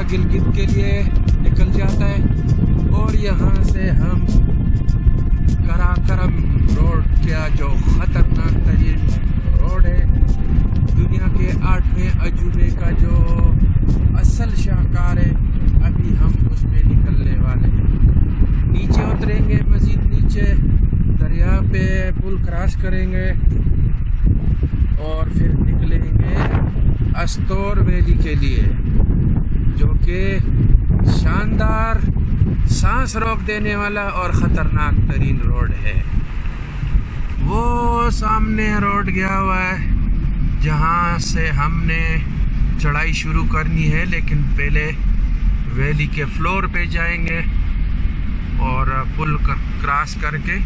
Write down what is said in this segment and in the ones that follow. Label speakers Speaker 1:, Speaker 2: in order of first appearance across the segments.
Speaker 1: गिलगित के लिए निकल जाता है। और यहाँ से हम कराकरम रोड, क्या जो ख़तरनाक तरीन रोड है, दुनिया के 8वें अजूबे का जो असल शाहकार है, अभी हम उसमें निकलने वाले हैं। नीचे उतरेंगे, मज़ीद नीचे दरिया पे पुल क्रॉस करेंगे और फिर निकलेंगे अस्तोर वैली के लिए, जो कि शानदार, सांस रोक देने वाला और ख़तरनाक तरीन रोड है। वो सामने रोड गया हुआ है जहाँ से हमने चढ़ाई शुरू करनी है, लेकिन पहले वैली के फ्लोर पे जाएंगे और पुल क्रॉस करके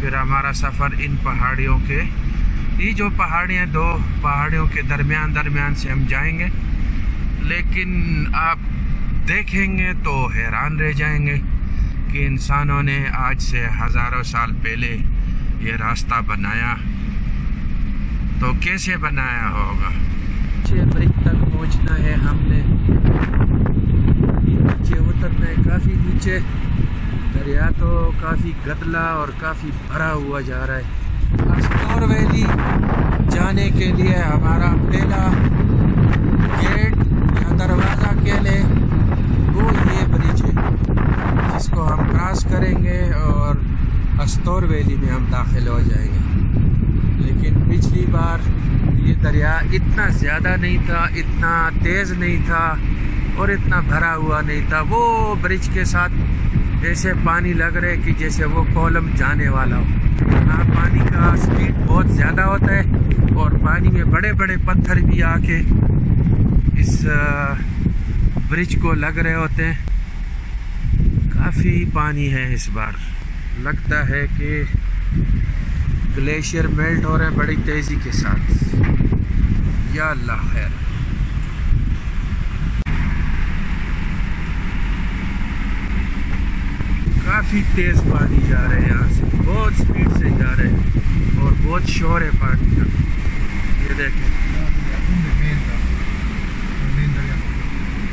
Speaker 1: फिर हमारा सफ़र इन पहाड़ियों के, ये जो पहाड़ियाँ, दो पहाड़ियों के दरमियान से हम जाएंगे। लेकिन आप देखेंगे तो हैरान रह जाएंगे कि इंसानों ने आज से हज़ारों साल पहले ये रास्ता बनाया, तो कैसे बनाया होगा। 6 ब्रिज तक पहुंचना है हमने, नीचे उतरना है, काफ़ी नीचे। दरिया तो काफ़ी गदला और काफ़ी भरा हुआ जा रहा है। अस्तोर वैली जाने के लिए हमारा पहला गेट या दरवाज़ा कह लें, वो ये ब्रिज है जिसको हम क्रॉस करेंगे और अस्तोर वैली में हम दाखिल हो जाएंगे। लेकिन पिछली बार ये दरिया इतना ज़्यादा नहीं था, इतना तेज़ नहीं था और इतना भरा हुआ नहीं था। वो ब्रिज के साथ ऐसे पानी लग रहा है कि जैसे वो कॉलम जाने वाला हो। यहाँ पानी का स्पीड बहुत ज़्यादा होता है और पानी में बड़े बड़े पत्थर भी आके इस ब्रिज को लग रहे होते हैं। काफ़ी पानी है इस बार, लगता है कि ग्लेशियर मेल्ट हो रहे हैं बड़ी तेज़ी के साथ। या अल्लाह खैर। काफ़ी तेज़ पानी जा रहा है, यहाँ से बहुत स्पीड से जा रहे हैं और बहुत शोर है पानी का। ये देखें,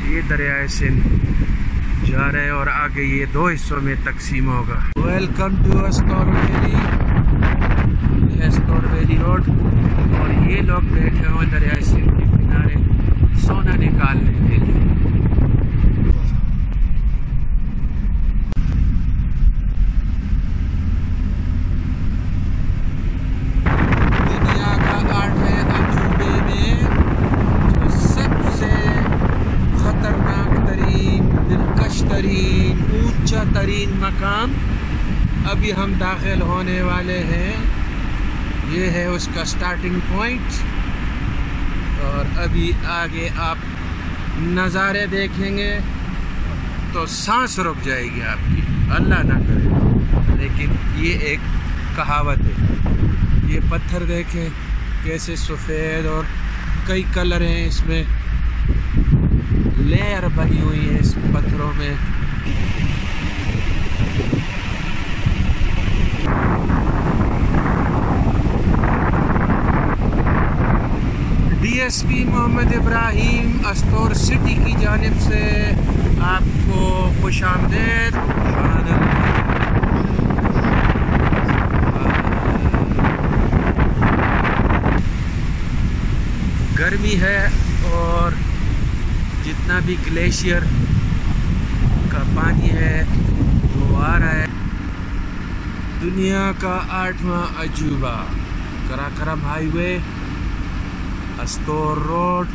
Speaker 1: ये दरिया सिंध जा रहे हैं और आगे ये 2 हिस्सों में तकसीम होगा। Welcome to Astore valley, Astore valley road. और ये लोग बैठे हुए दरिया सिंध के किनारे सोना निकालने के लिए। दुनिया का 8वें अजूबे में जो सबसे खतरनाक तरीन, दिलकश तरीन, ऊंचा तरीन मकाम अभी हम दाखिल होने वाले हैं। ये है उसका स्टार्टिंग पॉइंट और अभी आगे आप नज़ारे देखेंगे तो सांस रुक जाएगी आपकी, अल्लाह ना करे। लेकिन ये एक कहावत है। ये पत्थर देखें कैसे सफ़ेद और कई कलर हैं इसमें, लेयर बनी हुई है इस पत्थरों में। DSP मोहम्मद इब्राहिम अस्तोर सिटी की जानिब से आपको खुशामदीद। गर्मी है और जितना भी ग्लेशियर का पानी है वो आ रहा है। दुनिया का 8वां अजूबा, कराकरम हाईवे, अस्तोर रोड।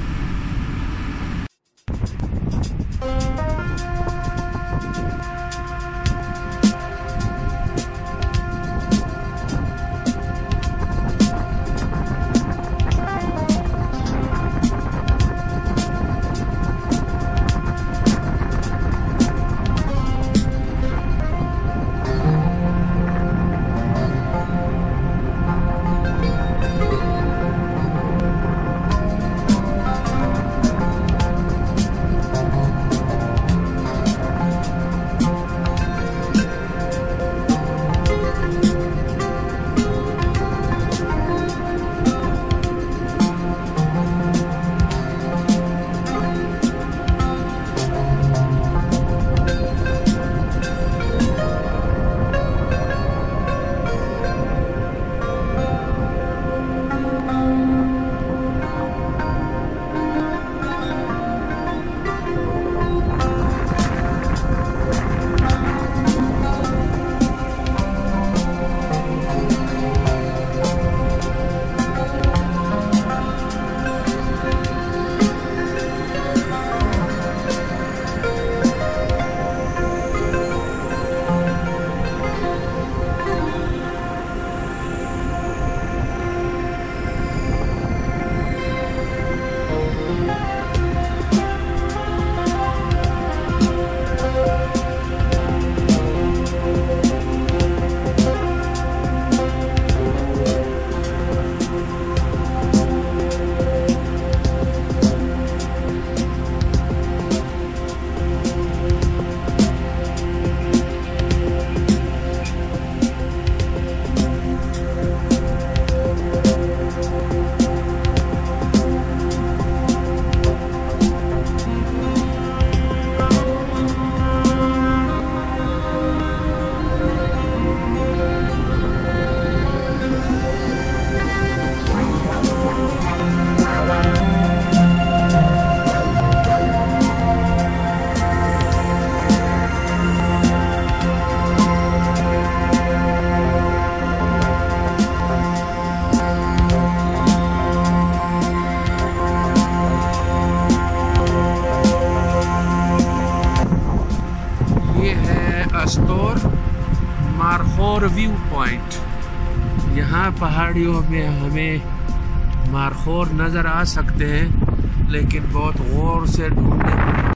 Speaker 1: यहाँ पहाड़ियों में हमें मारखोर नज़र आ सकते हैं, लेकिन बहुत गौर से ढूंढने पड़ेंगे।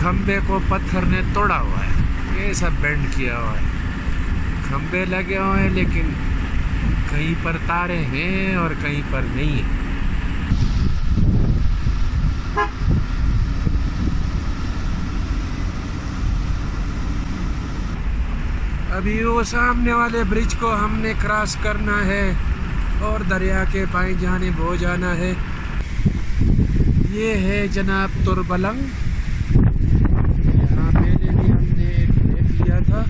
Speaker 1: खंबे को पत्थर ने तोड़ा हुआ है, ये सब बेंड किया हुआ है। खंबे लगे हुए हैं, लेकिन कहीं पर तारे हैं और कहीं पर नहीं है। अभी वो सामने वाले ब्रिज को हमने क्रॉस करना है और दरिया के बाएं जानिब हो जाना है। ये है जनाब तुरबलंग। यहाँ पहले भी हमने एक ब्रेक लिया था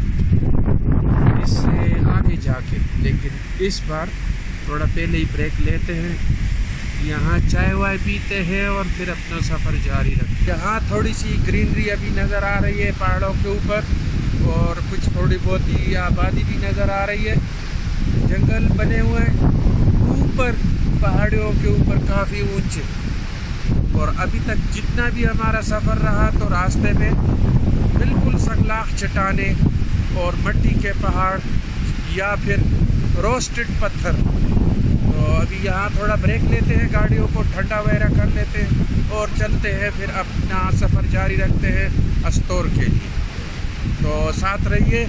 Speaker 1: इससे आगे जाके, लेकिन इस बार थोड़ा पहले ही ब्रेक लेते हैं। यहाँ चाय वाय पीते हैं और फिर अपना सफ़र जारी रखते हैं। यहाँ थोड़ी सी ग्रीनरी अभी नज़र आ रही है पहाड़ों के ऊपर, और कुछ थोड़ी बहुत ही आबादी भी नज़र आ रही है। जंगल बने हुए हैं ऊपर पहाड़ियों के ऊपर काफ़ी ऊंचे, और अभी तक जितना भी हमारा सफ़र रहा तो रास्ते में बिल्कुल सकलाख चट्टाने और मिट्टी के पहाड़ या फिर रोस्टेड पत्थर। तो अभी यहाँ थोड़ा ब्रेक लेते हैं, गाड़ियों को ठंडा वगैरह कर लेते हैं और चलते हैं, फिर अपना सफ़र जारी रखते हैं अस्तोर के लिए। तो साथ रहिए।